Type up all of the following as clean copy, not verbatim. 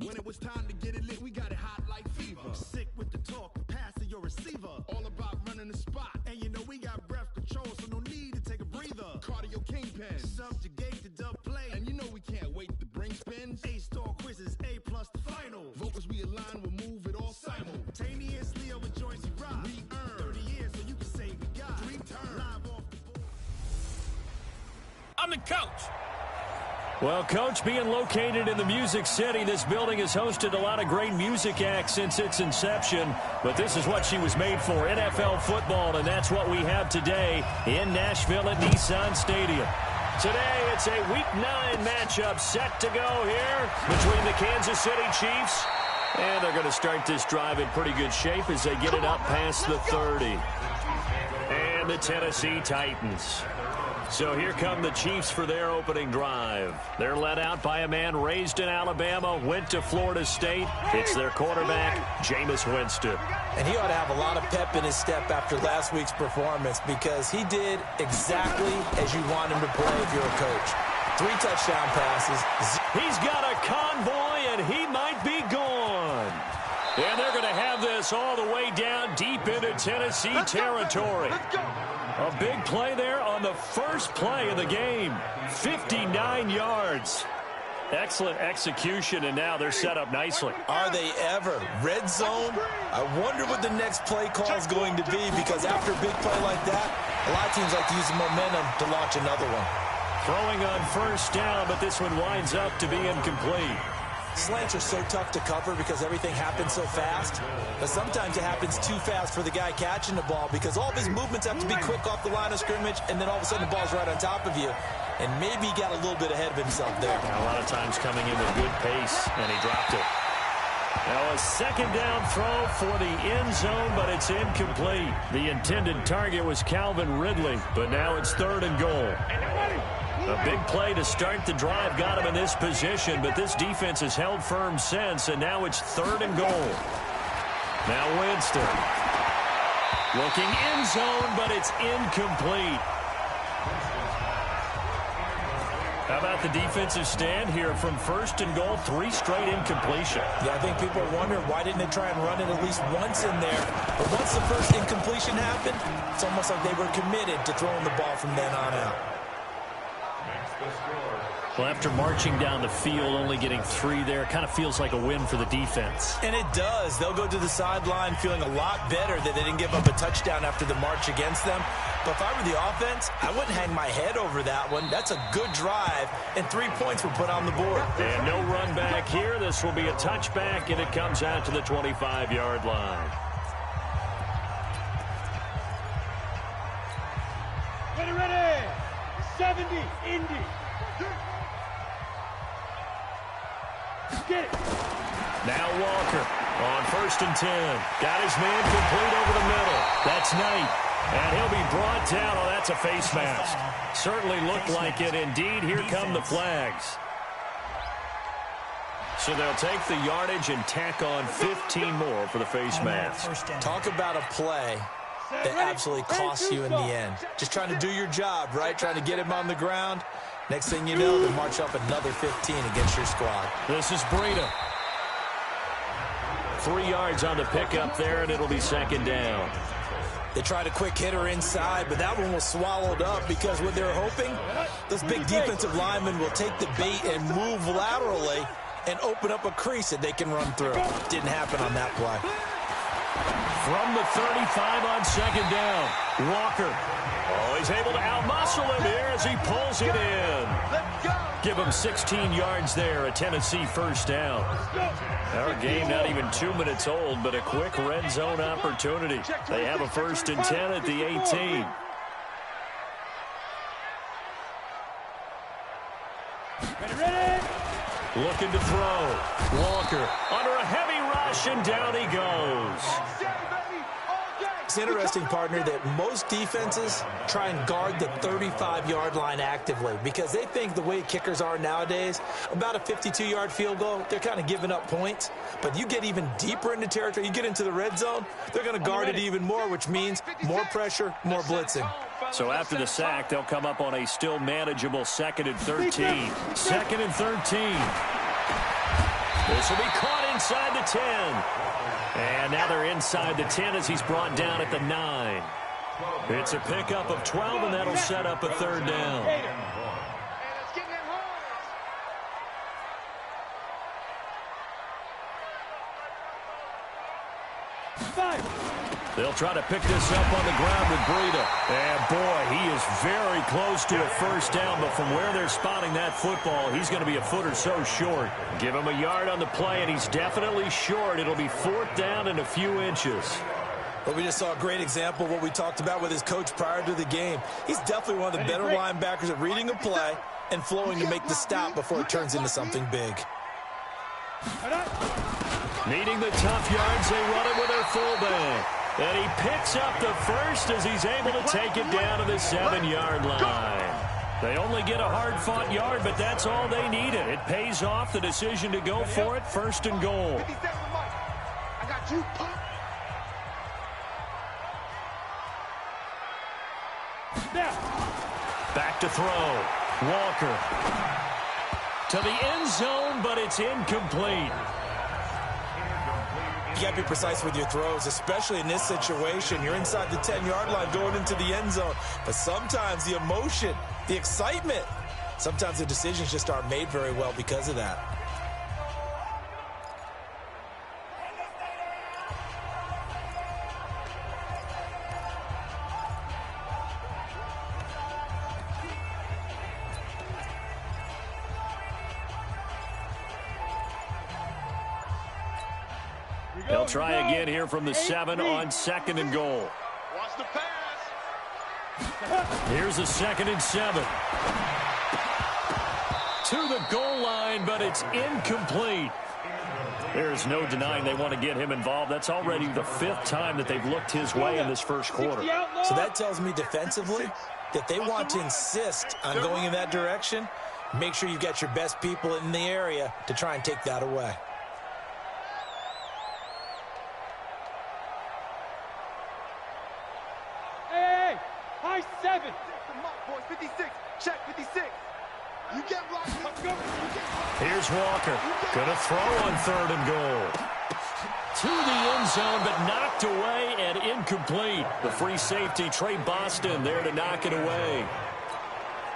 When it was time to get it lit, we got it hot like fever. Sick with the talk, pass to your receiver. All about running the spot. And you know we got breath control, so no need to take a breather. Cardio kingpin. Subjugate the dub play. And you know we can't wait to bring spins. A-star quizzes, A+ the final. Vocals we align, we'll move it all simultaneously over joints we rock. We earn 30 years so you can say we got 3 turns. live off the board. I'm the coach. Well, Coach, being located in the Music City, this building has hosted a lot of great music acts since its inception. But this is what she was made for, NFL football, and that's what we have today in Nashville at Nissan Stadium. Today, it's a Week 9 matchup set to go here between the Kansas City Chiefs. And they're going to start this drive in pretty good shape as they get it up past the 30. And the Tennessee Titans. So here come the Chiefs for their opening drive. They're led out by a man raised in Alabama, went to Florida State. It's their quarterback, Jameis Winston. And he ought to have a lot of pep in his step after last week's performance because he did exactly as you want him to play if you're a coach. 3 touchdown passes. He's got a convoy, and he might be gone. And they're going to have this all the way down deep into Tennessee territory. A big play there on the first play of the game. 59 yards. Excellent execution, and now they're set up nicely. Are they ever? Red zone? I wonder what the next play call is going to be because after a big play like that, a lot of teams like to use the momentum to launch another one. Throwing on first down, but this one winds up to be incomplete. Slants are so tough to cover because everything happens so fast. But sometimes it happens too fast for the guy catching the ball because all of his movements have to be quick off the line of scrimmage, and then all of a sudden the ball's right on top of you. And maybe he got a little bit ahead of himself there. A lot of times coming in with good pace, and he dropped it. Now a second down throw for the end zone, but it's incomplete. The intended target was Calvin Ridley, but now it's 3rd and goal. A big play to start the drive got him in this position, but this defense has held firm since, and now it's 3rd and goal. Now Winston. Looking end zone, but it's incomplete. How about the defensive stand here from 1st and goal, 3 straight incompletion? Yeah, I think people are wondering why didn't they try and run it at least once in there. But once the first incompletion happened, it's almost like they were committed to throwing the ball from then on out. Well, after marching down the field, only getting 3 there, kind of feels like a win for the defense. And it does. They'll go to the sideline feeling a lot better that they didn't give up a touchdown after the march against them. But if I were the offense, I wouldn't hang my head over that one. That's a good drive, and 3 points were put on the board. And no run back here. This will be a touchback, and it comes out to the 25-yard line. Ready. 70, Indy. Get it. Now Walker on 1st and 10. Got his man complete over the middle. That's Knight. And he'll be brought down. Oh, that's a face mask. Certainly looked like it. Indeed, here come the flags. So they'll take the yardage and tack on 15 more for the face mask. Talk about a play that absolutely costs you in the end. Just trying to do your job, right? Trying to get him on the ground. Next thing you know, they march up another 15 against your squad. This is Breida. 3 yards on the pickup there, and it'll be 2nd down. They tried a quick hitter inside, but that one was swallowed up because what they're hoping, those big defensive linemen will take the bait and move laterally and open up a crease that they can run through. Didn't happen on that play. From the 35 on 2nd down, Walker. Oh, he's able to outmuscle him here as he pulls it in. Give him 16 yards there, a Tennessee 1st down. Our game not even 2 minutes old, but a quick red zone opportunity. They have a 1st and 10 at the 18. Ready. Looking to throw. Walker under a heavy rush, and down he goes. It's interesting, partner, that most defenses try and guard the 35-yard line actively because they think the way kickers are nowadays, about a 52-yard field goal, they're kind of giving up points. But you get even deeper into territory, you get into the red zone, they're going to guard it even more, which means more pressure, more blitzing. So after the sack, they'll come up on a still manageable 2nd and 13. 2nd and 13. This will be caught inside the 10. And now they're inside the 10 as he's brought down at the 9. It's a pickup of 12, and that'll set up a third down. They'll try to pick this up on the ground with Breida. And, boy, he is very close to a first down, but from where they're spotting that football, he's going to be a foot or so short. Give him a yard on the play, and he's definitely short. It'll be fourth down and a few inches. Well, we just saw a great example of what we talked about with his coach prior to the game. He's definitely one of the better linebackers at reading a play and flowing to make the stop before it turns into something big. Needing the tough yards, they run it with their fullback. And he picks up the first as he's able to take it down to the 7-yard line. They only get a hard-fought yard, but that's all they needed. It pays off the decision to go for it, first and goal. I got you. Back to throw. Walker. To the end zone, but it's incomplete. You got to be precise with your throws, especially in this situation. You're inside the 10-yard line going into the end zone. But sometimes the emotion, the excitement, sometimes the decisions just aren't made very well because of that. They'll try again here from the 7 on second and goal. Watch the pass. Here's a 2nd and 7. To the goal line, but it's incomplete. There's no denying they want to get him involved. That's already the 5th time that they've looked his way in this first quarter. So that tells me defensively that they want to insist on going in that direction. Make sure you've got your best people in the area to try and take that away. High 7. 56. Check 56. You get blocked. Here's Walker. Gonna throw on 3rd and goal. To the end zone, but knocked away and incomplete. The free safety, Trey Boston, there to knock it away.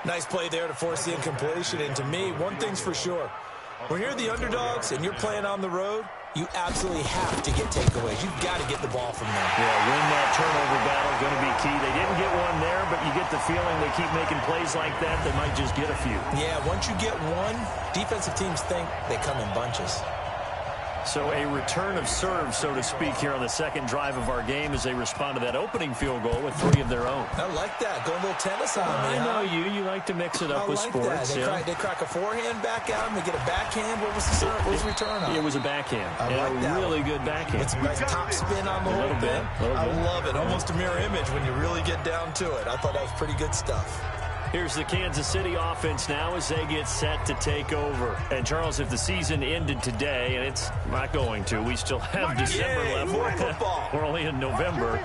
Nice play there to force the incompletion. And to me, one thing's for sure. When you're the underdogs and you're playing on the road, you absolutely have to get takeaways. You've got to get the ball from them. Yeah, win that turnover battle, going to be key. They didn't get one there, but you get the feeling they keep making plays like that, they might just get a few. Yeah, once you get one, defensive teams think they come in bunches. So a return of serve, so to speak, here on the second drive of our game as they respond to that opening field goal with 3 of their own. I like that. Go a little tennis on me. I know you. You like to mix it up with sports. That. They crack a forehand back out and they get a backhand. What was the serve? What was the return on? It was a backhand. I like that. Really good backhand. It's a nice top spin on the whole thing. I love it. Almost a mirror image when you really get down to it. I thought that was pretty good stuff. Here's the Kansas City offense now as they get set to take over. And, Charles, if the season ended today, and it's not going to, we still have December left. More football. We're only in November.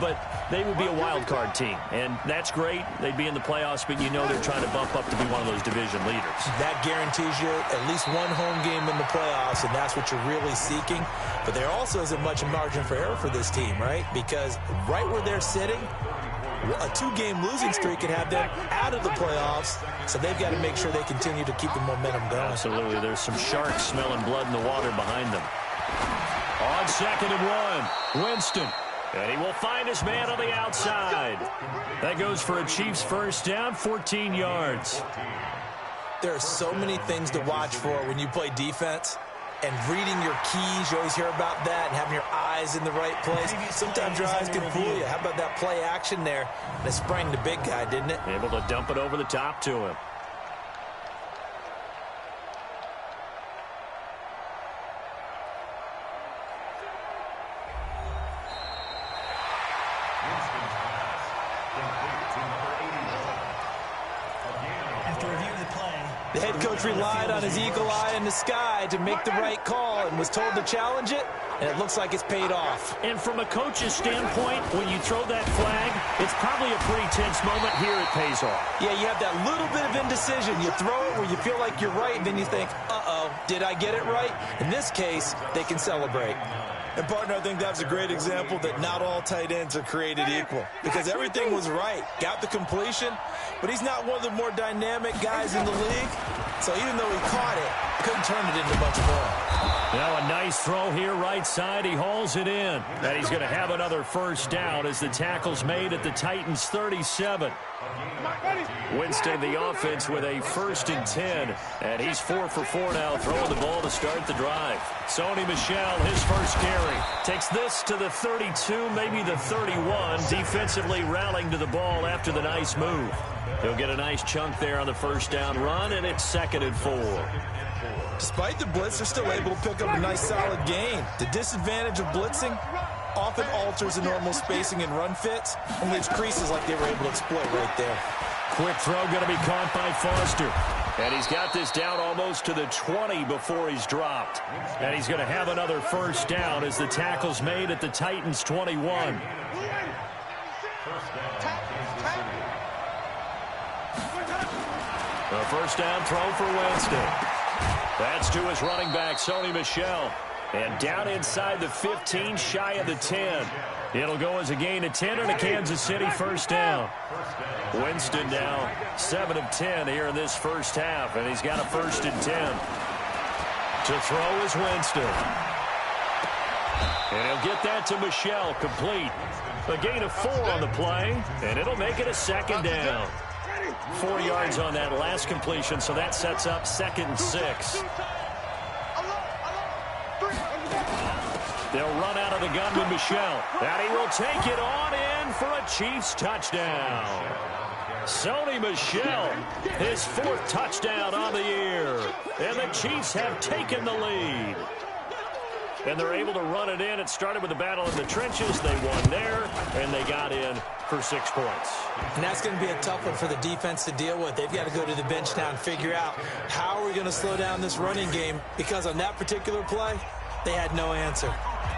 But they would be a wild card team. And that's great. They'd be in the playoffs, but you know they're trying to bump up to be one of those division leaders. That guarantees you at least one home game in the playoffs, and that's what you're really seeking. But there also isn't much margin for error for this team, right? Because right where they're sitting, a 2-game losing streak could have them out of the playoffs, so they've got to make sure they continue to keep the momentum going. Absolutely. There's some sharks smelling blood in the water behind them. On 2nd and 1, Winston. And he will find his man on the outside. That goes for a Chiefs first down, 14 yards. There are so many things to watch for when you play defense. And reading your keys, you always hear about that, and having your eyes in the right place. Sometimes your eyes can fool you. How about that play action there? And it sprang the big guy, didn't it? Able to dump it over the top to him. The head coach relied on his eagle eye in the sky to make the right call and was told to challenge it, and it looks like it's paid off. And from a coach's standpoint, when you throw that flag, it's probably a pretty tense moment. Here it pays off. Yeah, you have that little bit of indecision. You throw it where you feel like you're right, and then you think, uh-oh, So, did I get it right? In this case, they can celebrate. And, partner, I think that's a great example that not all tight ends are created equal because everything was right. Got the completion, but he's not one of the more dynamic guys in the league. So even though he caught it, couldn't turn it into much more. Now a nice throw here right side. He hauls it in. And he's going to have another first down as the tackle's made at the Titans' 37. Winston, the offense, with a 1st and 10. And he's 4 for 4 now, throwing the ball to start the drive. Sony Michel, his first carry. Takes this to the 32, maybe the 31. Defensively rallying to the ball after the nice move. He'll get a nice chunk there on the first down run, and it's 2nd and 4. Despite the blitz, they're still able to pick up a nice solid gain. The disadvantage of blitzing often alters the normal spacing and run fits and leaves creases like they were able to exploit right there. Quick throw going to be caught by Foster. And he's got this down almost to the 20 before he's dropped. And he's going to have another first down as the tackle's made at the Titans' 21. A first down throw for Winston. That's to his running back, Sony Michel. And down inside the 15, shy of the 10. It'll go as a gain of 10 and a Kansas City first down. Winston now 7 of 10 here in this first half, and he's got a 1st and 10. To throw is Winston. And he'll get that to Michel, complete. A gain of 4 on the play, and it'll make it a 2nd down. 4 yards on that last completion, so that sets up 2nd and 6. They'll run out of the gun with Michel. And he will take it on in for a Chiefs touchdown. Sony Michel, his 4th touchdown on the year. And the Chiefs have taken the lead. And they're able to run it in. It started with the battle in the trenches. They won there, and they got in for 6 points. And that's going to be a tough one for the defense to deal with. They've got to go to the bench now and figure out how are we going to slow down this running game, because on that particular play, they had no answer.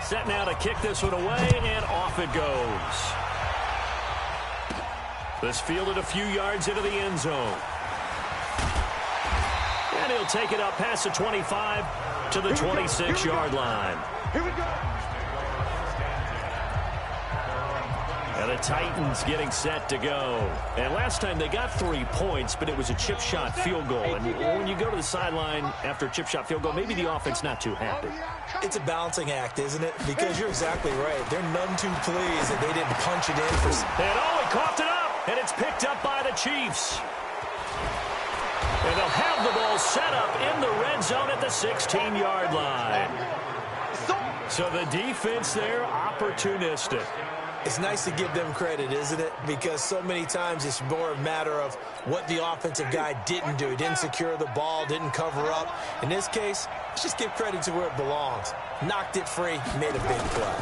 Set now to kick this one away, and off it goes. This fielded a few yards into the end zone. And he'll take it up past the 25 to the 26-yard line. Here we go. And the Titans getting set to go. And last time they got 3 points, but it was a chip shot field goal. And when you go to the sideline after a chip shot field goal, maybe the offense not too happy. It's a balancing act, isn't it? Because you're exactly right. They're none too pleased that they didn't punch it in for... And he coughed it up, and it's picked up by the Chiefs. And they'll have the ball set up in the red zone at the 16-yard line. So the defense there, opportunistic. It's nice to give them credit, isn't it? Because so many times it's more a matter of what the offensive guy didn't do. He didn't secure the ball, didn't cover up. In this case, let's just give credit to where it belongs. Knocked it free, made a big play.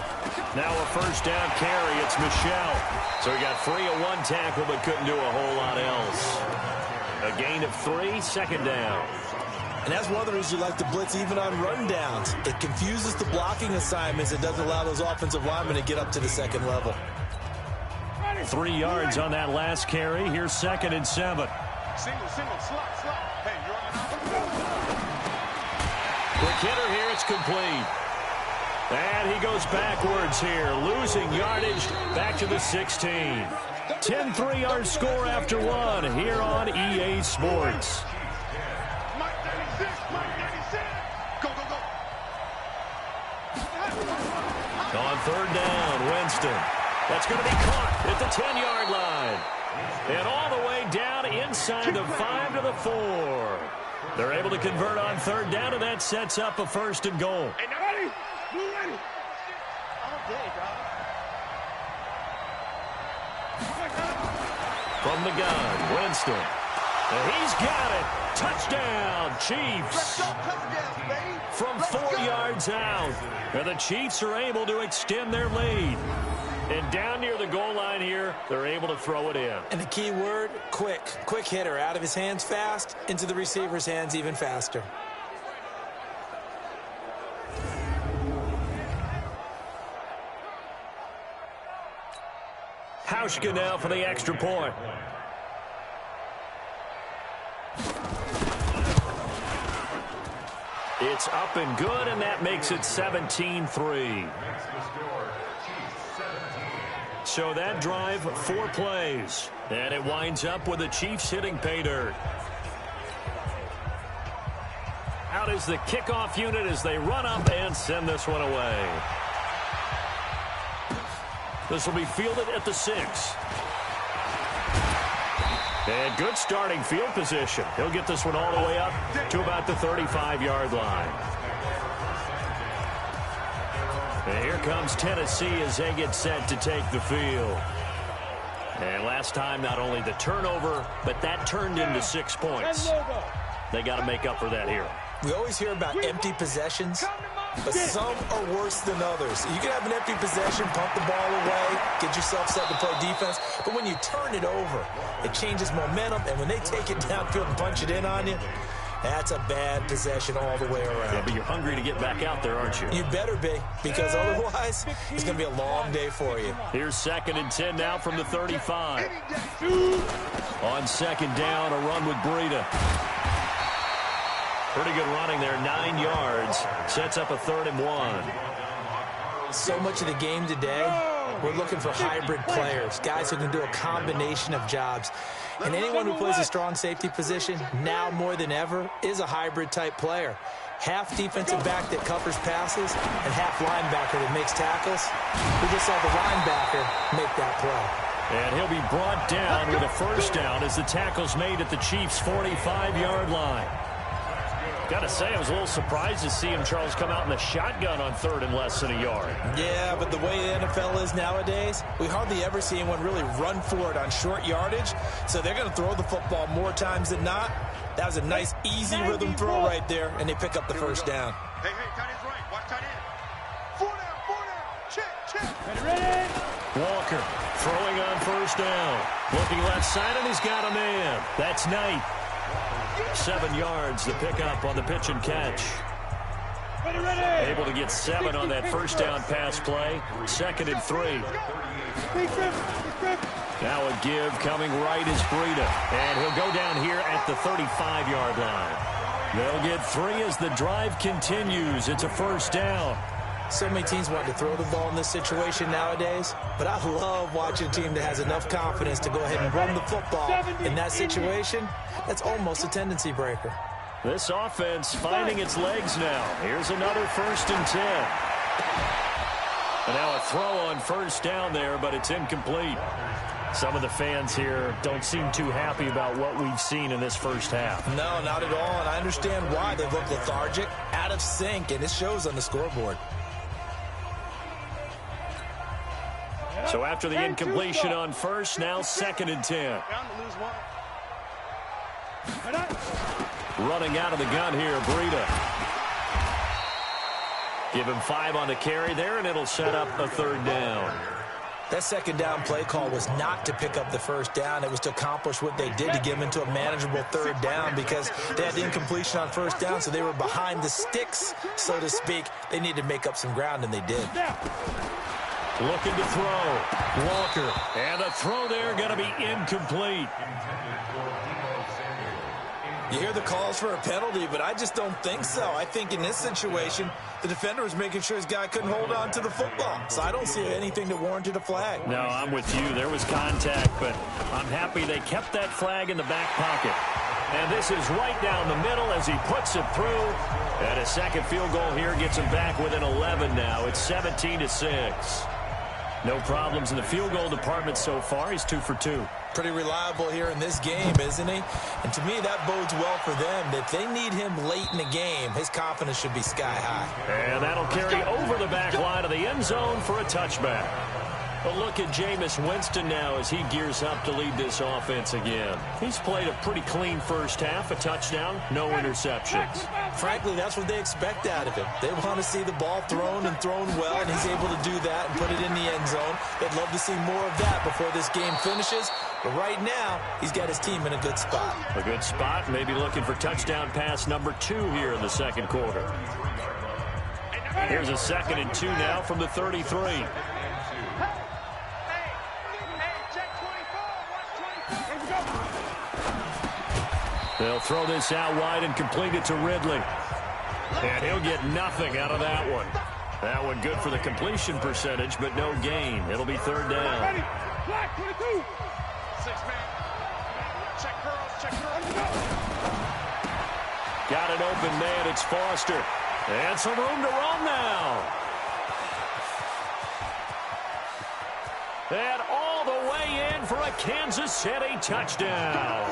Now a first down carry, it's Michel. So he got free of 1 tackle, but couldn't do a whole lot else. A gain of 3, 2nd down. And that's one of the reasons you like to blitz even on rundowns. It confuses the blocking assignments. It doesn't allow those offensive linemen to get up to the 2nd level. 3 yards on that last carry. Here's 2nd and 7. Single, slot. Hey, you're on the Quick hitter here, it's complete. And he goes backwards here, losing yardage back to the 16. 10-3 our score after 1 here on EA Sports. Mike 96. Go. On 3rd down, Winston. That's going to be caught at the 10-yard line. And all the way down inside the 5 to the 4. They're able to convert on 3rd down, and that sets up a 1st and goal. Hey, now ready? Move ready. All day, dog. From the gun, Winston. And he's got it. Touchdown, Chiefs. From 4 yards out. And the Chiefs are able to extend their lead. And down near the goal line here, they're able to throw it in. And the key word, quick. Quick hitter. Out of his hands fast, into the receiver's hands even faster. Hauschka now for the extra point. It's up and good, and that makes it 17-3. So that drive, 4 plays. And it winds up with the Chiefs hitting pay dirt. Out is the kickoff unit as they run up and send this one away. This will be fielded at the 6. And good starting field position. He'll get this one all the way up to about the 35-yard line. And here comes Tennessee as they get set to take the field. And last time, not only the turnover, but that turned into 6 points. They got to make up for that here. We always hear about empty possessions, but some are worse than others. You can have an empty possession, pump the ball away, get yourself set to play defense, but when you turn it over, it changes momentum, and when they take it downfield and punch it in on you, that's a bad possession all the way around. Yeah, but you're hungry to get back out there, aren't you? You better be, because otherwise, it's going to be a long day for you. Here's 2nd and 10 now from the 35. On 2nd down, a run with Breida. Pretty good running there, 9 yards. Sets up a 3rd and 1. So much of the game today, we're looking for hybrid players, guys who can do a combination of jobs. And anyone who plays a strong safety position, now more than ever, is a hybrid-type player. Half defensive back that covers passes and half linebacker that makes tackles. We just saw the linebacker make that play. And he'll be brought down with a 1st down as the tackle's made at the Chiefs' 45-yard line. Got to say, I was a little surprised to see him, Charles, come out in the shotgun on 3rd and less than a yard. Yeah, but the way the NFL is nowadays, we hardly ever see anyone really run for it on short yardage. So they're going to throw the football more times than not. That was a nice, easy rhythm throw right there, and they pick up the 1st down. Hey, tight end's right. Watch tight end. 4 down. Check. Ready. Walker throwing on 1st down. Looking left side, and he's got a man. That's Knight. 7 yards the pickup on the pitch and catch. Ready. Able to get 7 on that 1st down pass play. 2nd and 3. Now a give coming right is Breida. And he'll go down here at the 35-yard line. They'll get 3 as the drive continues. It's a 1st down. So many teams want to throw the ball in this situation nowadays, but I love watching a team that has enough confidence to go ahead and run the football in that situation. That's almost a tendency breaker. This offense finding its legs now. Here's another 1st and 10. And now a throw on 1st down there, but it's incomplete. Some of the fans here don't seem too happy about what we've seen in this 1st half. No, not at all, and I understand why. They look lethargic, out of sync, and it shows on the scoreboard. So after the incompletion on 1st, now 2nd and 10. Running out of the gun here, Breida. Give him 5 on the carry there, and it'll set up a 3rd down. That 2nd down play call was not to pick up the 1st down. It was to accomplish what they did, to get them into a manageable 3rd down, because they had the incompletion on 1st down, so they were behind the sticks, so to speak. They needed to make up some ground, and they did. Looking to throw. Walker. And a throw there going to be incomplete. You hear the calls for a penalty, but I just don't think so. I think in this situation, the defender was making sure his guy couldn't hold on to the football. So I don't see anything that warranted a flag. No, I'm with you. There was contact, but I'm happy they kept that flag in the back pocket. And this is right down the middle as he puts it through. And a 2nd field goal here gets him back within 11 now. It's 17-6. No problems in the field goal department so far. He's 2 for 2. Pretty reliable here in this game, isn't he? And to me, that bodes well for them. If they need him late in the game, his confidence should be sky high. And that'll carry over the back line of the end zone for a touchback. A look at Jameis Winston now as he gears up to lead this offense again. He's played a pretty clean 1st half, a touchdown, no interceptions. Frankly, that's what they expect out of him. They want to see the ball thrown and thrown well, and he's able to do that and put it in the end zone. They'd love to see more of that before this game finishes. But right now, he's got his team in a good spot. A good spot, maybe looking for touchdown pass number 2 here in the 2nd quarter. Here's a 2nd and 2 now from the 33. They'll throw this out wide and complete it to Ridley. And he'll get nothing out of that one. That one good for the completion percentage, but no gain. It'll be third down. Ready. Black 22. 6-man. Check girls, check girls. Got an open man. It's Foster. And some room to run now. And all the way in for a Kansas City touchdown.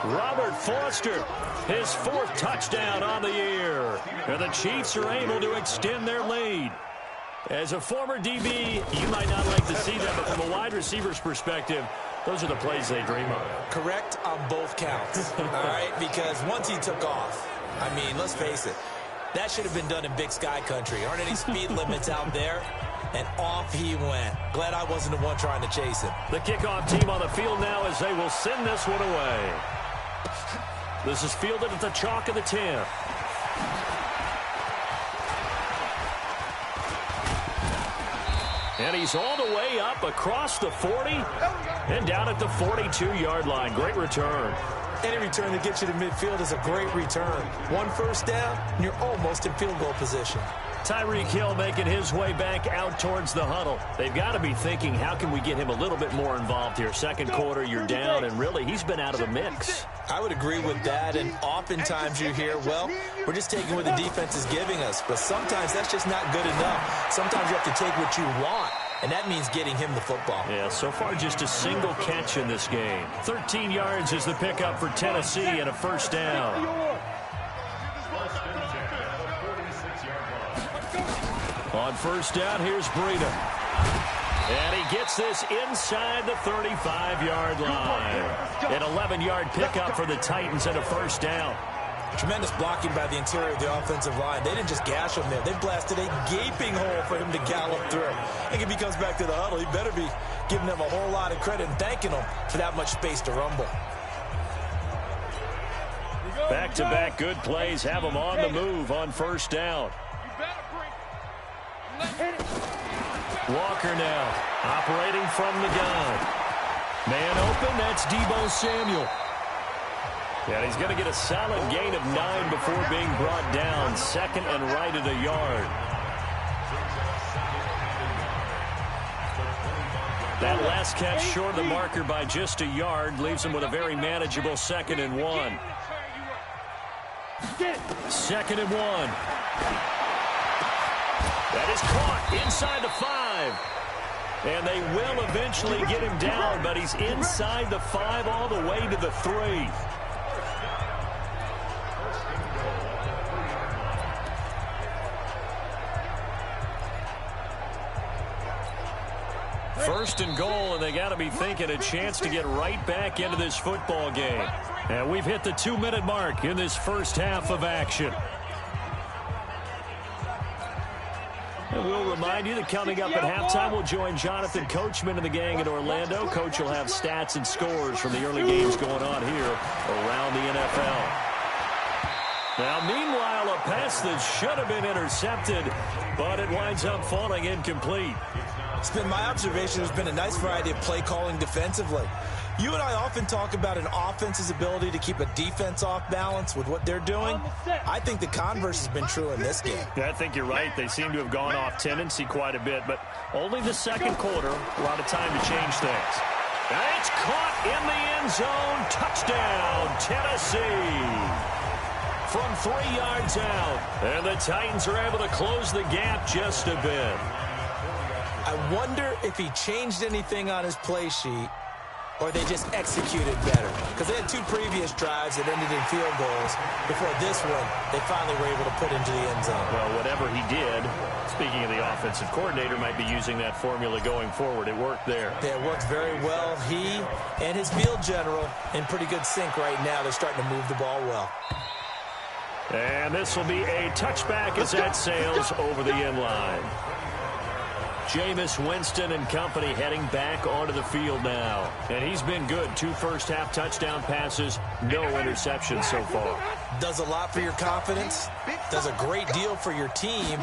Robert Foster, his 4th touchdown on the year. And the Chiefs are able to extend their lead. As a former DB, you might not like to see that, but from a wide receiver's perspective, those are the plays they dream of. Correct on both counts, all right? Because once he took off, I mean, let's face it, that should have been done in Big Sky Country. Aren't any speed limits out there? And off he went. Glad I wasn't the one trying to chase him. The kickoff team on the field now as they will send this one away. This is fielded at the chalk of the 10. And he's all the way up across the 40 and down at the 42-yard line. Great return. Any return that gets you to midfield is a great return. 1 first down, and you're almost in field goal position. Tyreek Hill making his way back out towards the huddle. They've got to be thinking, how can we get him a little bit more involved here? Second quarter, you're down, and really, he's been out of the mix. I would agree with that, and oftentimes you hear, well, we're just taking what the defense is giving us. But sometimes that's just not good enough. Sometimes you have to take what you want, and that means getting him the football. Yeah, so far just a single catch in this game. 13 yards is the pickup for Tennessee and a first down. On first down, here's Breida. And he gets this inside the 35-yard line. An 11-yard pickup for the Titans and a first down. Tremendous blocking by the interior of the offensive line. They didn't just gash him there. They blasted a gaping hole for him to gallop through. I think if he comes back to the huddle, he better be giving them a whole lot of credit and thanking them for that much space to rumble. Back-to-back good plays have them on the move on first down. Walker now operating from the gun. Man open, that's Deebo Samuel. And he's going to get a solid gain of 9 before being brought down. Second and right at a yard. That last catch short of the marker by just a yard leaves him with a very manageable 2nd and 1. 2nd and 1. That is caught inside the 5. And they will eventually get him down, but he's inside the 5 all the way to the 3. First and goal, and they got to be thinking a chance to get right back into this football game. And we've hit the 2-minute mark in this first half of action. And we'll remind you that coming up at halftime, we'll join Jonathan Coachman and the gang in Orlando. Coach will have stats and scores from the early games going on here around the NFL. Now, meanwhile, a pass that should have been intercepted, but it winds up falling incomplete. It's been my observation there's been a nice variety of play calling defensively. You and I often talk about an offense's ability to keep a defense off balance with what they're doing. I think the converse has been true in this game. Yeah, I think you're right. They seem to have gone off tendency quite a bit, but only the second quarter, a lot of time to change things. And it's caught in the end zone. Touchdown, Tennessee. From 3 yards out. And the Titans are able to close the gap just a bit. I wonder if he changed anything on his play sheet or they just executed better. Because they had 2 previous drives that ended in field goals. Before this one, they finally were able to put into the end zone. Well, whatever he did, speaking of the offensive coordinator, might be using that formula going forward. It worked there. Yeah, it worked very well. He and his field general in pretty good sync right now. They're starting to move the ball well. And this will be a touchback as that sails over the end line. Jameis Winston and company heading back onto the field now. And he's been good. 2 first-half touchdown passes, no interceptions so far. Does a lot for your confidence. Does a great deal for your team.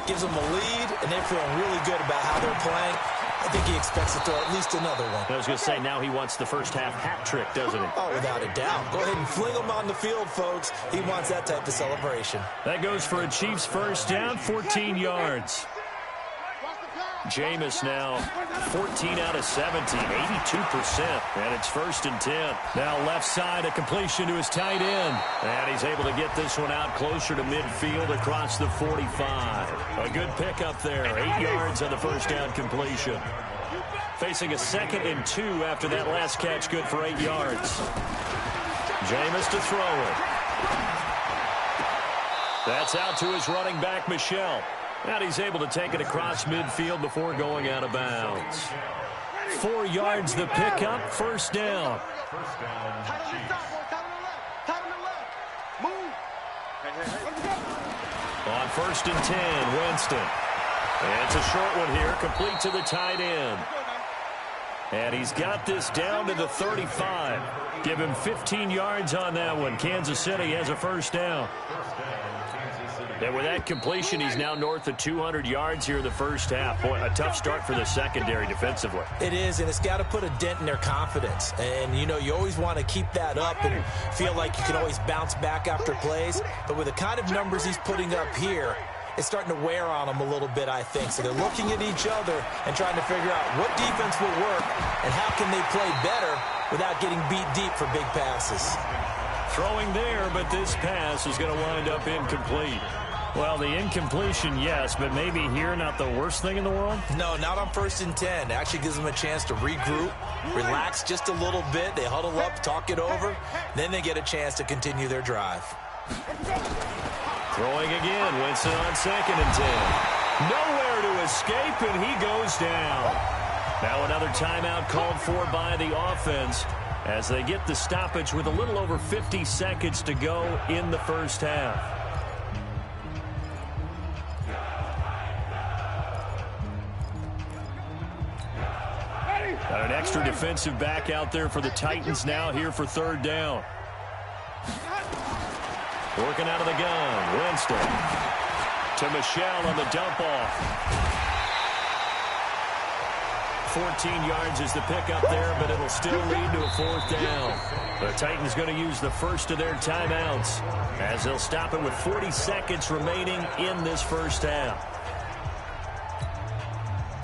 Gives them a lead, and they're feeling really good about how they're playing. I think he expects to throw at least another one. I was going to say, now he wants the first half hat trick, doesn't he? Oh, without a doubt. Go ahead and fling him on the field, folks. He wants that type of celebration. That goes for a Chiefs first down, 14 yards. Jameis now 14 out of 17, 82%, and it's 1st and 10. Now left side, a completion to his tight end, and he's able to get this one out closer to midfield across the 45. A good pickup there, 8 yards on the first down completion. Facing a 2nd and 2 after that last catch, good for 8 yards. Jameis to throw it. That's out to his running back, Michel. And he's able to take it across midfield before going out of bounds. 4 yards the pickup, 1st down. On 1st and 10, Winston. And it's a short one here, complete to the tight end. And he's got this down to the 35. Give him 15 yards on that one. Kansas City has a 1st down. And with that completion, he's now north of 200 yards here in the first half. Boy, a tough start for the secondary defensively. It is, and it's got to put a dent in their confidence. And, you know, you always want to keep that up and feel like you can always bounce back after plays. But with the kind of numbers he's putting up here, it's starting to wear on them a little bit, I think. So they're looking at each other and trying to figure out what defense will work and how can they play better without getting beat deep for big passes. Throwing there, but this pass is going to wind up incomplete. Well, the incompletion, yes, but maybe here not the worst thing in the world? No, not on 1st and 10. It actually gives them a chance to regroup, relax just a little bit. They huddle up, talk it over. Then they get a chance to continue their drive. Throwing again, Winston on 2nd and 10. Nowhere to escape, and he goes down. Now another timeout called for by the offense as they get the stoppage with a little over 50 seconds to go in the first half. Got an extra defensive back out there for the Titans now here for 3rd down. Working out of the gun, Winston. To Michel on the dump-off. 14 yards is the pickup there, but it'll still lead to a 4th down. The Titans going to use the first of their timeouts as they'll stop it with 40 seconds remaining in this first half.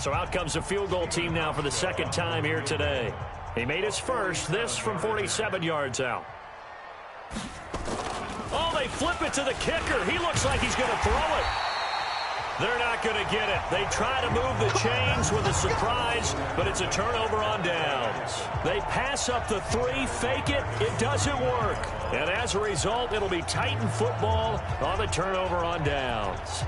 So out comes the field goal team now for the 2nd time here today. He made his first, this from 47 yards out. Oh, they flip it to the kicker. He looks like he's going to throw it. They're not going to get it. They try to move the chains with a surprise, but it's a turnover on downs. They pass up the 3, fake it. It doesn't work. And as a result, it'll be Titan football on the turnover on downs.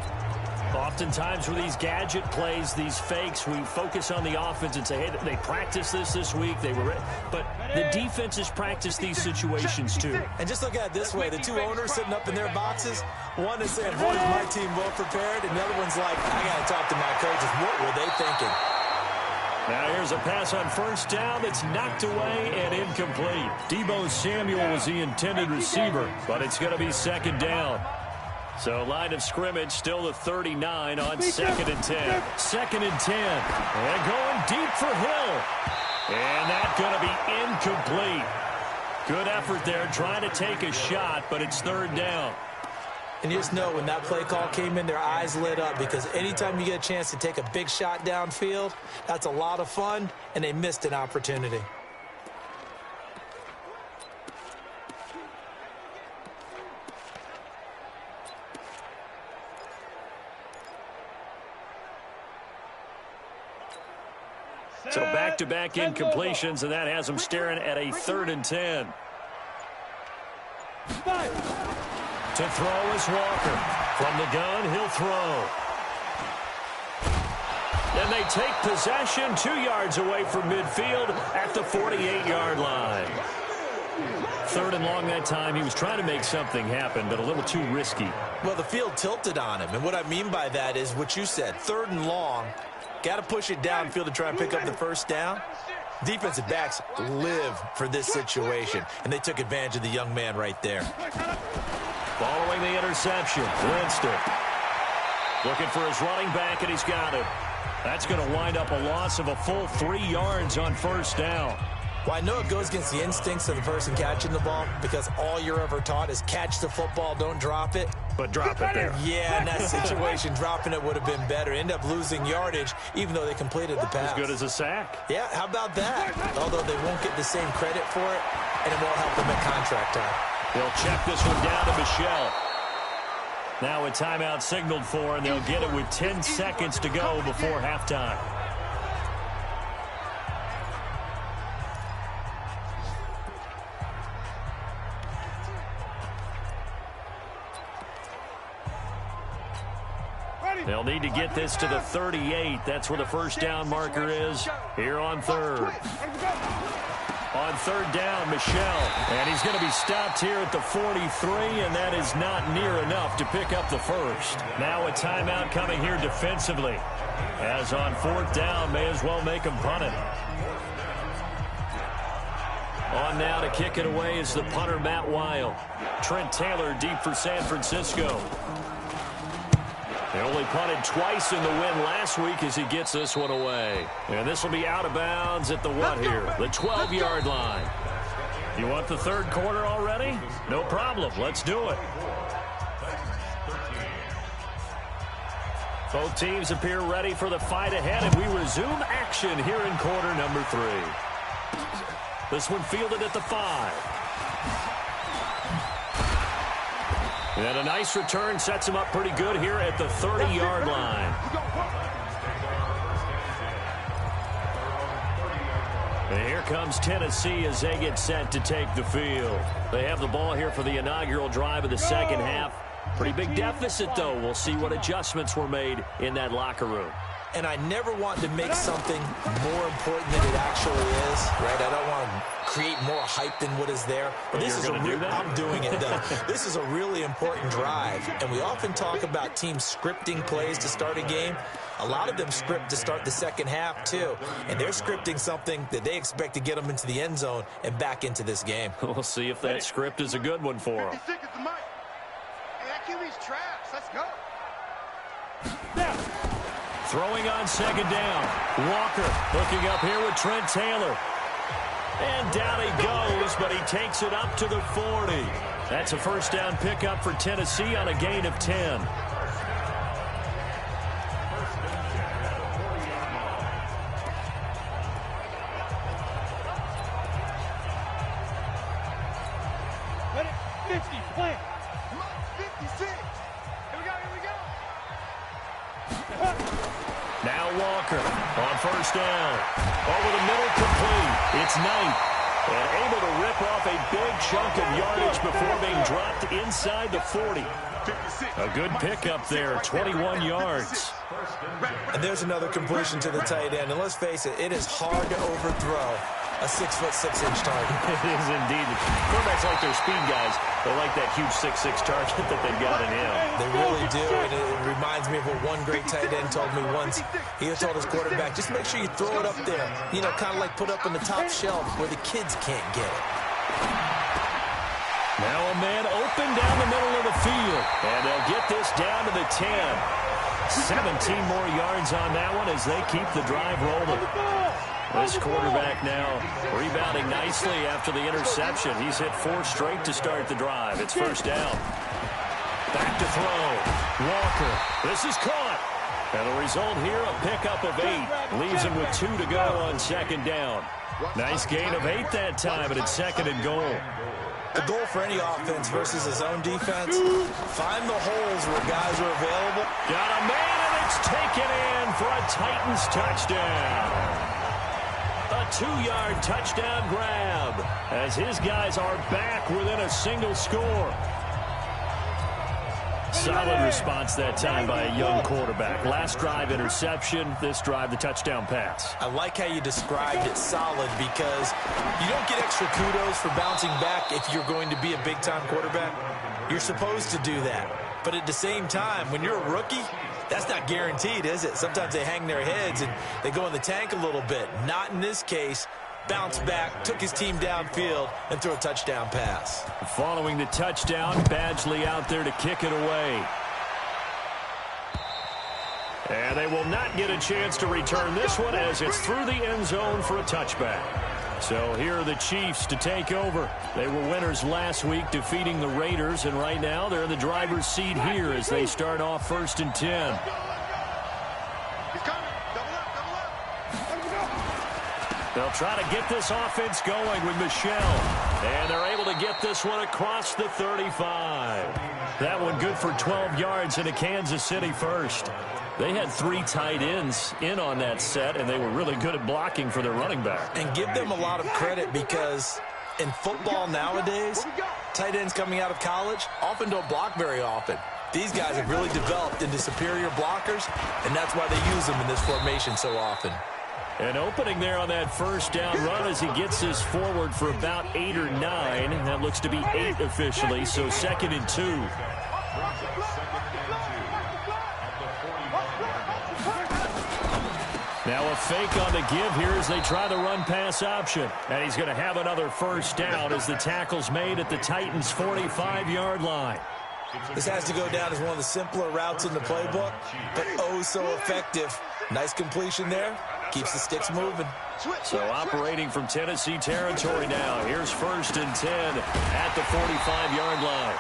Oftentimes with these gadget plays, these fakes, we focus on the offense and say, hey, they practiced this week. They were ready. But the defenses practice these situations too. And just look at it this way. The 2 owners sitting up in their boxes, one is saying, boy, is my team well prepared, and the other one's like, I got to talk to my coaches. What were they thinking? Now here's a pass on 1st down that's knocked away and incomplete. Deebo Samuel was the intended receiver, but it's going to be 2nd down. So line of scrimmage still the 39 on 2nd and 10. 2nd and 10. And going deep for Hill. And that's going to be incomplete. Good effort there trying to take a shot, but it's 3rd down. And you just know when that play call came in, their eyes lit up because anytime you get a chance to take a big shot downfield, that's a lot of fun, and they missed an opportunity. So back-to-back incompletions, and that has them staring at a 3rd and 10. To throw is Walker. From the gun, he'll throw. And they take possession 2 yards away from midfield at the 48-yard line. 3rd and long that time. He was trying to make something happen, but a little too risky. Well, the field tilted on him, and what I mean by that is what you said, 3rd and long. Got to push it downfield to try and pick up the 1st down. Defensive backs live for this situation, and they took advantage of the young man right there. Following the interception, Winston looking for his running back, and he's got it. That's going to wind up a loss of a full 3 yards on first down. Well, I know it goes against the instincts of the person catching the ball because all you're ever taught is catch the football, don't drop it. But drop it there. Yeah, in that situation, dropping it would have been better. End up losing yardage, even though they completed the pass. As good as a sack. Yeah, how about that? Although they won't get the same credit for it, and it won't help them at contract time. They'll check this one down to Michelle. Now a timeout signaled for, and they'll get it with 10 seconds to go before halftime. They'll need to get this to the 38. That's where the first down marker is here on third. On third down, Michelle. And he's going to be stopped here at the 43, and that is not near enough to pick up the first. Now a timeout coming here defensively. As on fourth down, may as well make him punt it. On now to kick it away is the punter, Matt Weil. Trent Taylor deep for San Francisco. They only punted twice in the win last week as he gets this one away. And this will be out of bounds at the what here? The 12-yard line. You want the third quarter already? No problem. Let's do it. Both teams appear ready for the fight ahead, and we resume action here in quarter number 3. This one fielded at the 5. And a nice return sets him up pretty good here at the 30-yard line. And here comes Tennessee as they get set to take the field. They have the ball here for the inaugural drive of the second half. Pretty big deficit, though. We'll see what adjustments were made in that locker room. And I never want to make something more important than it actually is, right? I don't want to create more hype than what is there. But this is I'm doing it, though. This is a really important drive. And we often talk about teams scripting plays to start a game. A lot of them script to start the second half, too. And they're scripting something that they expect to get them into the end zone and back into this game. We'll see if that script is a good one for them. 50 seconds to Mike. Hey, that QB's trash. Let's go. Throwing on second down. Walker looking up here with Trent Taylor. And down he goes, but he takes it up to the 40. That's a first down pickup for Tennessee on a gain of 10. First down. Over the middle, complete. It's Knight. And able to rip off a big chunk of yardage before being dropped inside the 40. A good pickup there, 21 yards. And there's another completion to the tight end. And let's face it, it is hard to overthrow a 6'6" target. It is indeed. Quarterbacks like their speed guys. They like that huge 6'6" target that they've got in him. They really do, and it reminds me of what one great tight end told me once. He told his quarterback, just make sure you throw it up there. You know, kind of like put up on the top shelf where the kids can't get it. Now a man open down the middle of the field. And they'll get this down to the 10. 17 more yards on that one as they keep the drive rolling. This quarterback now rebounding nicely after the interception. He's hit 4 straight to start the drive. It's first down. Back to throw. Walker. This is caught. And the result here, a pickup of 8. Leaves him with 2 to go on second down. Nice gain of 8 that time, but it's second and goal. The goal for any offense versus his own defense, find the holes where guys are available. Got a man, and it's taken in for a Titans touchdown. A 2-yard touchdown grab as his guys are back within a single score. Solid response that time by a young quarterback. Last drive, interception. This drive, the touchdown pass. I like how you described it solid because you don't get extra kudos for bouncing back if you're going to be a big-time quarterback. You're supposed to do that. But at the same time, when you're a rookie, that's not guaranteed, is it? Sometimes they hang their heads and they go in the tank a little bit. Not in this case. Bounced back, took his team downfield, and threw a touchdown pass. Following the touchdown, Badgley out there to kick it away. And they will not get a chance to return this one as it's through the end zone for a touchback. So here are the Chiefs to take over. They were winners last week defeating the Raiders, and right now they're in the driver's seat here as they start off 1st and 10. They'll try to get this offense going with Michelle. And they're able to get this one across the 35. That one good for 12 yards in a Kansas City first. They had 3 tight ends in on that set, and they were really good at blocking for their running back. And give them a lot of credit because in football nowadays, tight ends coming out of college often don't block very often. These guys have really developed into superior blockers, and that's why they use them in this formation so often. An opening there on that first down run as he gets this forward for about 8 or 9. That looks to be 8 officially, so 2nd and 2. Now a fake on the give here as they try the run-pass option. And he's going to have another first down as the tackle's made at the Titans' 45-yard line. This has to go down as one of the simpler routes in the playbook, but oh so effective. Nice completion there. Keeps the sticks moving. So operating from Tennessee territory now. Here's 1st and 10 at the 45-yard line.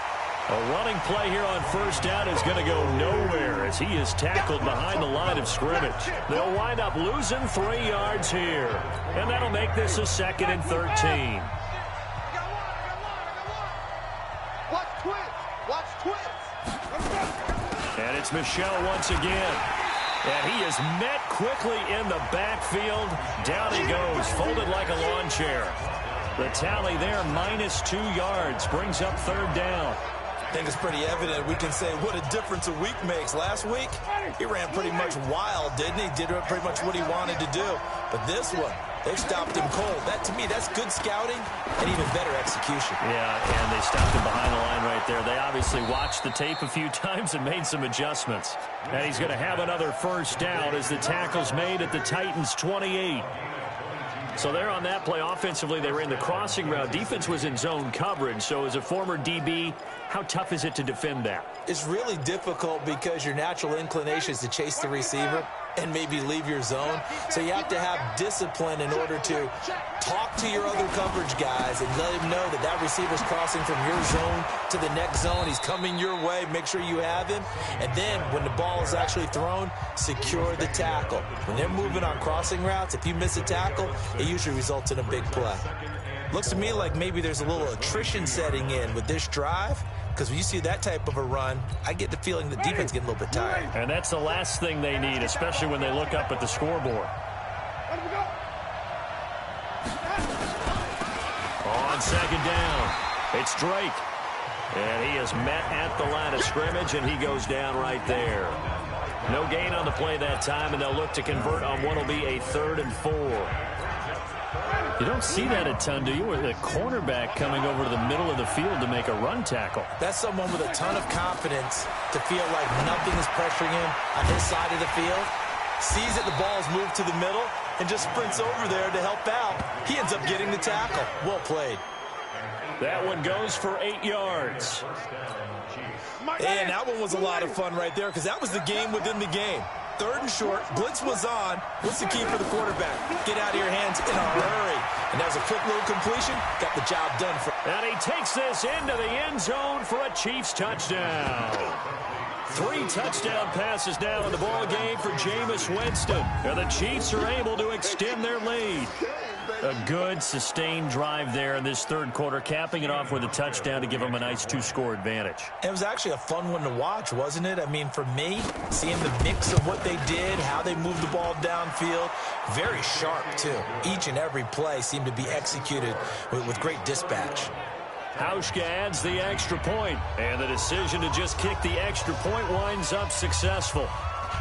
A running play here on first down is going to go nowhere as he is tackled behind the line of scrimmage. They'll wind up losing 3 yards here. And that'll make this a 2nd and 13. And it's Michelle once again. And he is met quickly in the backfield. Down he goes, folded like a lawn chair. The tally there, -2 yards, brings up 3rd down. I think it's pretty evident. We can say what a difference a week makes. Last week, he ran pretty much wild, didn't he? Did pretty much what he wanted to do. But this one, they've stopped him cold. That, to me, that's good scouting and even better execution. Yeah, and they stopped him behind the line right there. They obviously watched the tape a few times and made some adjustments. And he's going to have another first down as the tackle's made at the Titans' 28. So there on that play, offensively, they ran the crossing route. Defense was in zone coverage. So as a former DB, how tough is it to defend that? It's really difficult because your natural inclination is to chase the receiver and maybe leave your zone. So you have to have discipline in order to talk to your other coverage guys and let him know that that receiver's crossing from your zone to the next zone. He's coming your way. Make sure you have him. And then when the ball is actually thrown, secure the tackle. When they're moving on crossing routes, if you miss a tackle, it usually results in a big play. Looks to me like maybe there's a little attrition setting in with this drive. Because when you see that type of a run, I get the feeling the defense getting a little bit tired. And that's the last thing they need, especially when they look up at the scoreboard. On 2nd down, it's Drake. And he is met at the line of scrimmage, and he goes down right there. No gain on the play that time, and they'll look to convert on what will be a 3rd and 4. You don't see that a ton, do you? With a cornerback coming over to the middle of the field to make a run tackle. That's someone with a ton of confidence to feel like nothing is pressuring him on his side of the field. Sees that the ball's moved to the middle and just sprints over there to help out. He ends up getting the tackle. Well played. That one goes for 8 yards. And that one was a lot of fun right there because that was the game within the game. 3rd and short, blitz was on. What's the key for the quarterback? Get out of your hands in a hurry. And that was a quick little completion. Got the job done. And he takes this into the end zone for a Chiefs touchdown. 3 touchdown passes now in the ball game for Jameis Winston. And the Chiefs are able to extend their lead. A good, sustained drive there in this 3rd quarter, capping it off with a touchdown to give them a nice 2-score advantage. It was actually a fun one to watch, wasn't it? I mean, for me, seeing the mix of what they did, how they moved the ball downfield, very sharp, too. Each and every play seemed to be executed with great dispatch. Hauschka adds the extra point, and the decision to just kick the extra point winds up successful.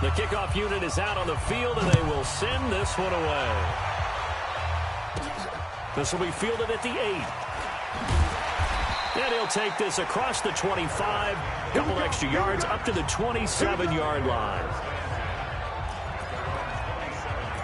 The kickoff unit is out on the field, and they will send this one away. This will be fielded at the 8. And he'll take this across the 25, couple extra yards up to the 27-yard line.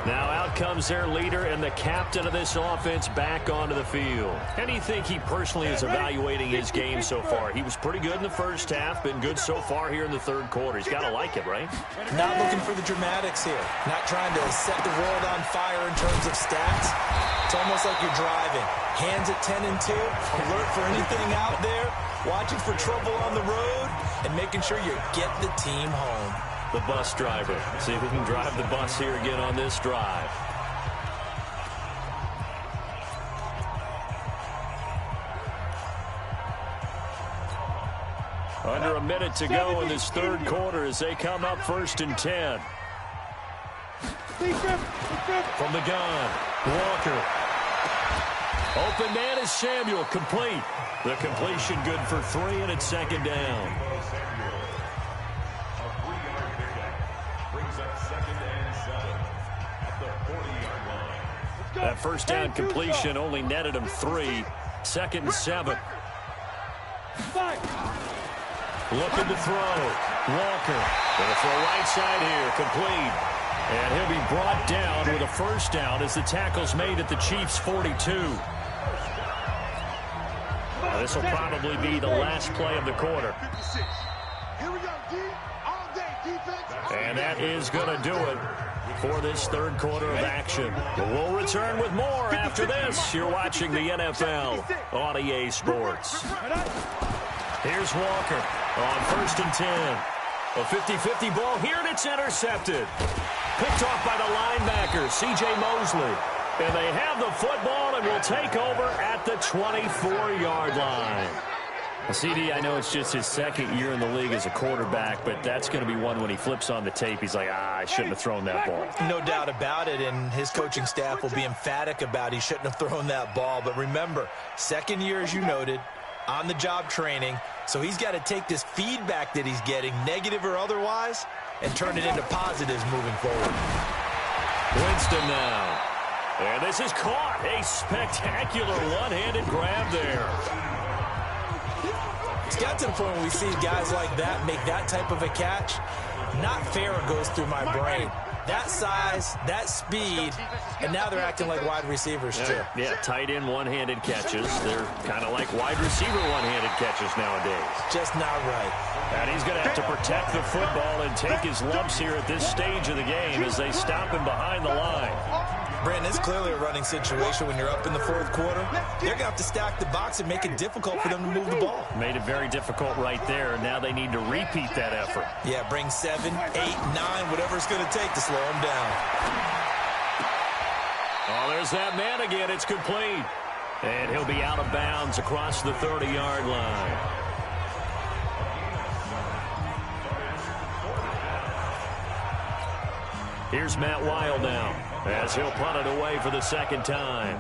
Now out comes their leader and the captain of this offense back onto the field. How do you think he personally is evaluating his game so far? He was pretty good in the first half, been good so far here in the third quarter. He's got to like it, right? Not looking for the dramatics here. Not trying to set the world on fire in terms of stats. It's almost like you're driving. Hands at 10 and 2, alert for anything out there, watching for trouble on the road, and making sure you get the team home. The bus driver. See if he can drive the bus here again on this drive. Under a minute to go in this third quarter as they come up 1st and 10. From the gun, Walker. Open man is Samuel, complete. The completion good for 3, and it's 2nd down. That first down completion only netted him 3. 2nd and 7. Looking to throw. Walker. Gonna throw right side here. Complete. And he'll be brought down with a first down as the tackle's made at the Chiefs' 42. Now, this will probably be the last play of the quarter. And that is going to do it for this third quarter of action. But we'll return with more after this. You're watching the NFL on EA Sports. Here's Walker on 1st and 10. A 50-50 ball here, and it's intercepted. Picked off by the linebacker, C.J. Mosley. And they have the football and will take over at the 24-yard line. CD, I know it's just his 2nd year in the league as a quarterback, but that's going to be one when he flips on the tape. He's like, I shouldn't have thrown that ball. No doubt about it, and his coaching staff will be emphatic about he shouldn't have thrown that ball. But remember, 2nd year, as you noted, on-the-job training, so he's got to take this feedback that he's getting, negative or otherwise, and turn it into positives moving forward. Winston now. And this is caught. A spectacular one-handed grab there. It's got to the point where we see guys like that make that type of a catch. Not fair goes through my brain. That size, that speed, and now they're acting like wide receivers too. Yeah, tight end one-handed catches. They're kind of like wide receiver one-handed catches nowadays. Just not right. And he's going to have to protect the football and take his lumps here at this stage of the game as they stop him behind the line. Brandon, it's clearly a running situation when you're up in the 4th quarter. They're going to have to stack the box and make it difficult for them to move the ball. Made it very difficult right there. Now they need to repeat that effort. Yeah, bring 7, 8, 9, whatever it's going to take to slow them down. Oh, there's that man again. It's complete. And he'll be out of bounds across the 30-yard line. Here's Matt Weil now as he'll punt it away for the 2nd time.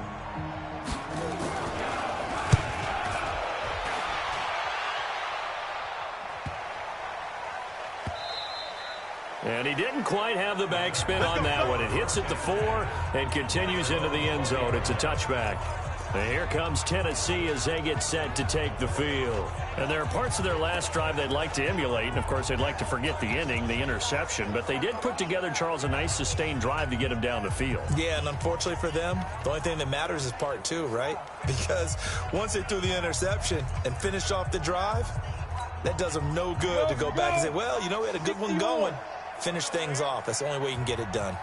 And he didn't quite have the backspin on that one. It hits at the 4 and continues into the end zone. It's a touchback. And here comes Tennessee as they get set to take the field. And there are parts of their last drive they'd like to emulate. And, of course, they'd like to forget the ending, the interception. But they did put together, Charles, a nice sustained drive to get him down the field. Yeah, and unfortunately for them, the only thing that matters is part 2, right? Because once they threw the interception and finished off the drive, that does them no good to go back and say, well, you know, we had a good one going. Finish things off. That's the only way you can get it done.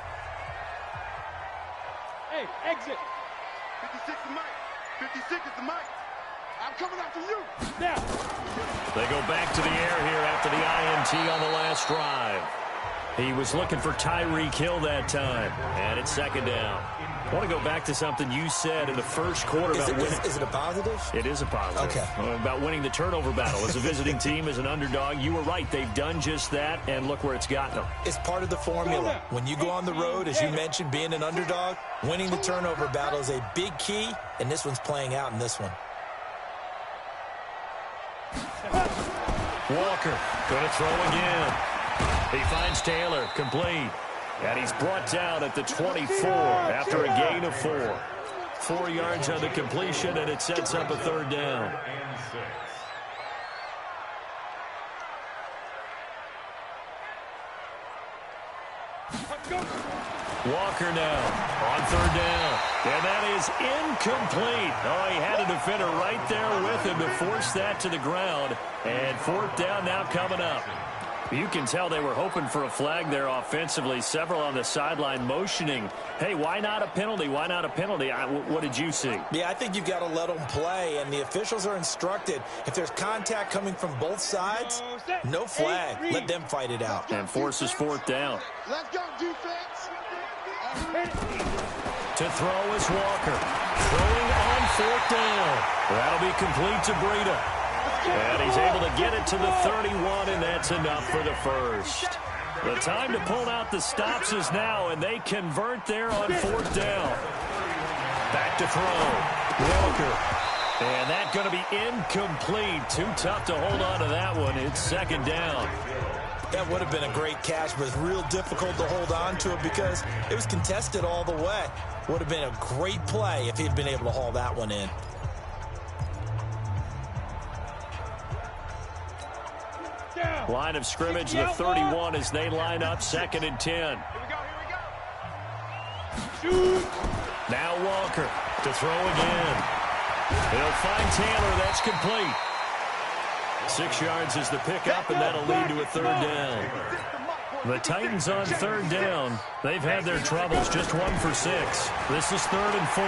Hey, exit. 56 is Mike. 56 is the Mike. I'm coming after you. Now. They go back to the air here after the INT on the last drive. He was looking for Tyreek Hill that time. And it's 2nd down. I want to go back to something you said in the first quarter about winning. Is it a positive? It is a positive. Okay. About winning the turnover battle. As a visiting team, as an underdog, you were right. They've done just that, and look where it's gotten them. It's part of the formula. When you go on the road, as you mentioned, being an underdog, winning the turnover battle is a big key, and this one's playing out in this one. Walker going to throw again. He finds Taylor, complete. And he's brought down at the 24 after a gain of 4. 4 yards on the completion, and it sets up a 3rd down. Walker now on third down. And that is incomplete. Oh, he had a defender right there with him to force that to the ground. And fourth down now coming up. You can tell they were hoping for a flag there offensively. Several on the sideline motioning, hey, why not a penalty? Why not a penalty? What did you see? Yeah, I think you've got to let them play, and the officials are instructed. If there's contact coming from both sides, no flag. Let them fight it out. And forces fourth down. Let's go, defense. To throw is Walker. Throwing on fourth down. That'll be complete to Breida. And he's able to get it to the 31, and that's enough for the first. The time to pull out the stops is now, and they convert there on fourth down. Back to throw. Walker. And that's going to be incomplete. Too tough to hold on to that one. It's second down. That would have been a great catch, but it's real difficult to hold on to it because it was contested all the way. Would have been a great play if he'd been able to haul that one in. Line of scrimmage, the 31 as they line up, 2nd and 10. Here we go. Now Walker to throw again. He'll find Taylor. That's complete. 6 yards is the pickup, and that'll lead to a third down. The Titans on third down. They've had their troubles, just 1 for 6. This is 3rd and 4.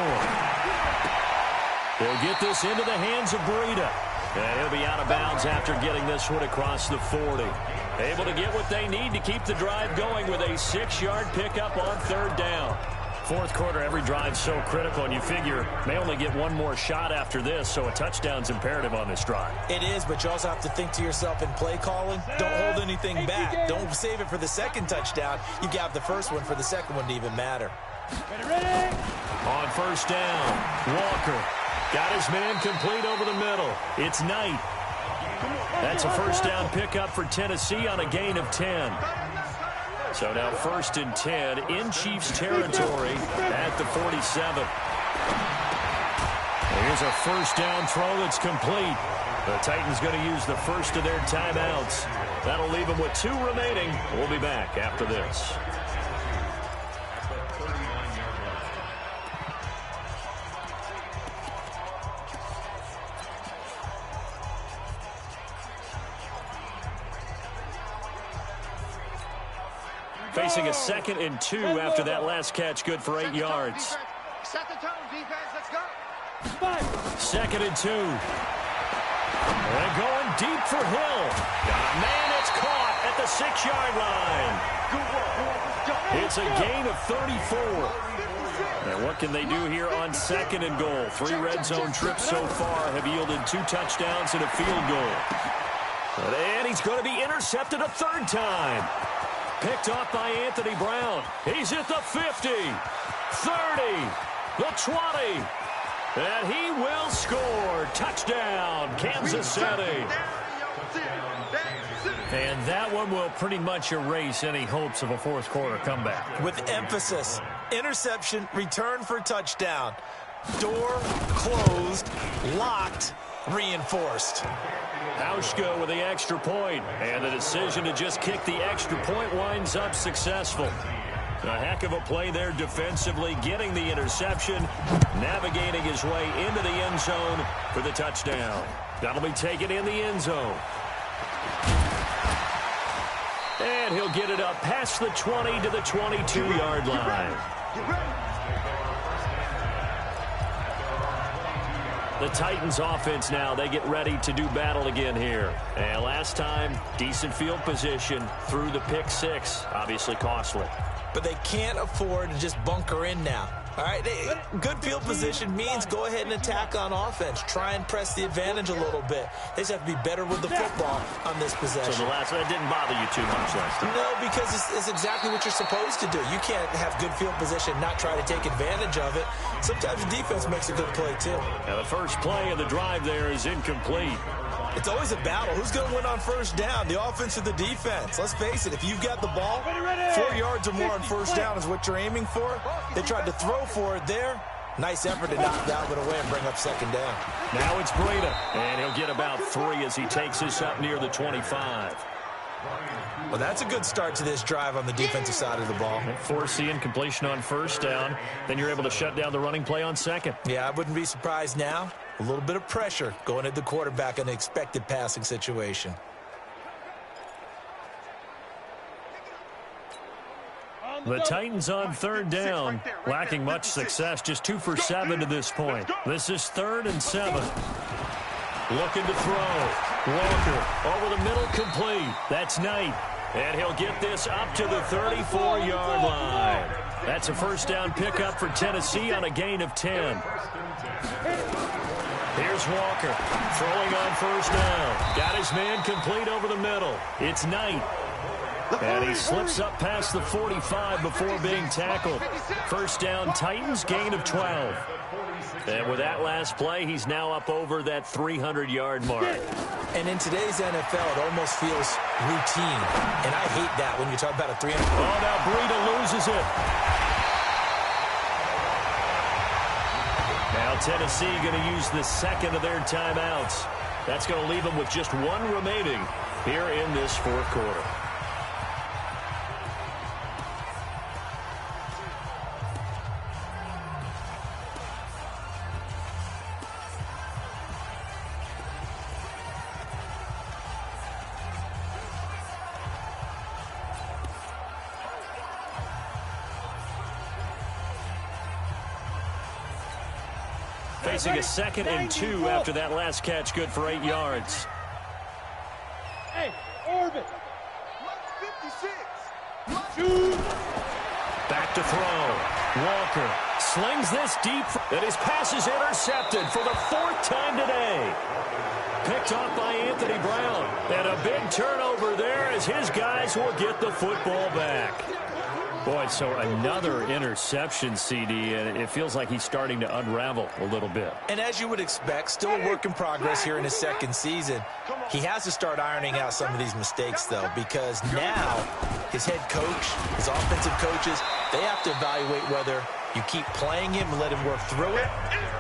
They'll get this into the hands of Breida. And he'll be out of bounds after getting this one across the 40. Able to get what they need to keep the drive going with a 6-yard pickup on third down. Fourth quarter, every drive's so critical, and you figure may only get one more shot after this, so a touchdown's imperative on this drive. It is, but you also have to think to yourself in play calling, don't hold anything back. Don't save it for the second touchdown. You got the first one for the second one to even matter. Ready? On first down, Walker got his man complete over the middle. It's Knight. That's a first down pickup for Tennessee on a gain of 10. So now 1st and 10 in Chiefs territory at the 47. Here's a first down throw that's complete. The Titans going to use the first of their timeouts. That'll leave them with 2 remaining. We'll be back after this. Facing a 2nd and 2 after that last catch, good for 8 yards. Set the tone, defense. Let's go. 2nd and 2. And going deep for Hill. Got a man that's caught at the 6-yard line. It's a gain of 34. And what can they do here on 2nd and goal? 3 red zone trips so far have yielded 2 touchdowns and a field goal. And he's going to be intercepted a 3rd time. Picked off by Anthony Brown. He's at the 50, 30, the 20, and he will score. Touchdown, Kansas City. And that one will pretty much erase any hopes of a fourth quarter comeback. With emphasis, interception, return for touchdown. Door closed, locked, reinforced. Hauschka with the extra point, and the decision to just kick the extra point winds up successful. A heck of a play there defensively, getting the interception, navigating his way into the end zone for the touchdown. That'll be taken in the end zone. And he'll get it up past the 20 to the 22-yard line. The Titans offense now, they get ready to do battle again here. And last time, decent field position through the pick 6, obviously costly. But they can't afford to just bunker in now. All right, good field position means go ahead and attack on offense. Try and press the advantage a little bit. They just have to be better with the football on this possession. So that didn't bother you too much last time? No, because it's exactly what you're supposed to do. You can't have good field position and not try to take advantage of it. Sometimes the defense makes a good play, too. Now, the first play of the drive there is incomplete. It's always a battle. Who's going to win on first down, the offense or the defense? Let's face it, if you've got the ball, 4 yards or more on first down is what you're aiming for. They tried to throw for it there. Nice effort to knock that one away and bring up second down. Now it's Breida, and he'll get about 3 as he takes this up near the 25. Well, that's a good start to this drive on the defensive side of the ball. Force the incompletion on first down. Then you're able to shut down the running play on second. Yeah, I wouldn't be surprised now. A little bit of pressure going at the quarterback in an expected passing situation. The Titans on third down, lacking much success, just 2 for 7 to this point. This is 3rd and 7. Looking to throw. Walker over the middle, complete. That's Knight. And he'll get this up to the 34-yard line. That's a first down pickup for Tennessee on a gain of 10. Here's Walker throwing on first down. Got his man complete over the middle. It's Knight. And he slips up past the 45 before being tackled. First down, Titans, gain of 12. And with that last play, he's now up over that 300-yard mark. And in today's NFL, it almost feels routine. And I hate that when you talk about a 300. Oh, now Breida loses it. Now Tennessee going to use the second of their timeouts. That's going to leave them with just 1 remaining here in this 4th quarter. Facing a 2nd and 2 after that last catch, good for 8 yards. Hey, orbit. 56. Back to throw. Walker slings this deep, and his pass is intercepted for the 4th time today. Picked off by Anthony Brown. And a big turnover there as his guys will get the football back. Boy, so another interception, CD, and it feels like he's starting to unravel a little bit. And as you would expect, still a work in progress here in his 2nd season. He has to start ironing out some of these mistakes, though, because now his head coach, his offensive coaches, they have to evaluate whether you keep playing him and let him work through it,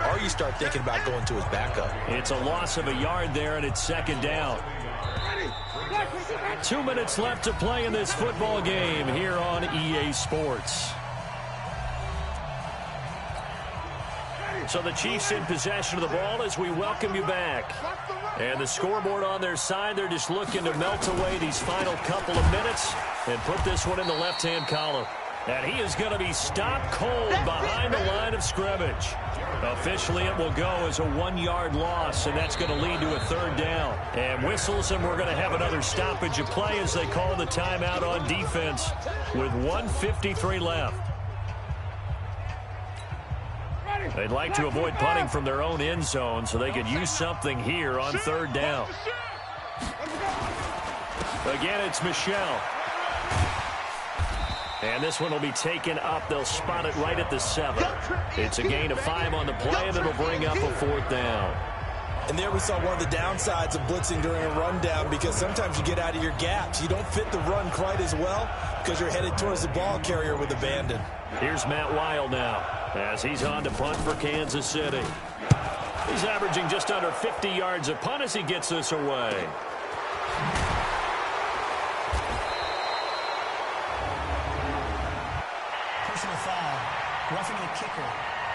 or you start thinking about going to his backup. It's a loss of a yard there, and it's 2nd down. 2 minutes left to play in this football game here on EA Sports. So the Chiefs in possession of the ball as we welcome you back. And the scoreboard on their side, they're just looking to melt away these final couple of minutes and put this one in the left-hand column. And he is going to be stopped cold behind the line of scrimmage. Officially, it will go as a 1-yard loss, and that's going to lead to a 3rd down. And whistles, and we're going to have another stoppage of play as they call the timeout on defense with 1:53 left. They'd like to avoid punting from their own end zone so they could use something here on 3rd down. Again, it's Michelle. And this one will be taken up. They'll spot it right at the 7. It's a gain of 5 on the play, and it'll bring up a 4th down. And there we saw one of the downsides of blitzing during a rundown, because sometimes you get out of your gaps. You don't fit the run quite as well because you're headed towards the ball carrier with abandon. Here's Matt Weil now as he's on to punt for Kansas City. He's averaging just under 50 yards a punt as he gets this away. Personal foul, roughing the kicker,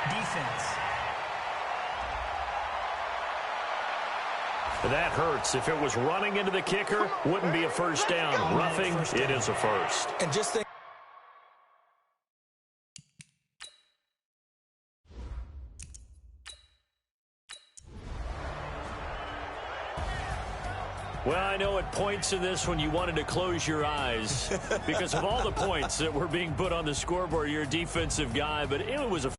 defense. That hurts. If it was running into the kicker, wouldn't be a first down. Roughing, it is a first. And just think. Well, I know at points in this when you wanted to close your eyes because of all the points that were being put on the scoreboard. You're a defensive guy, but it was a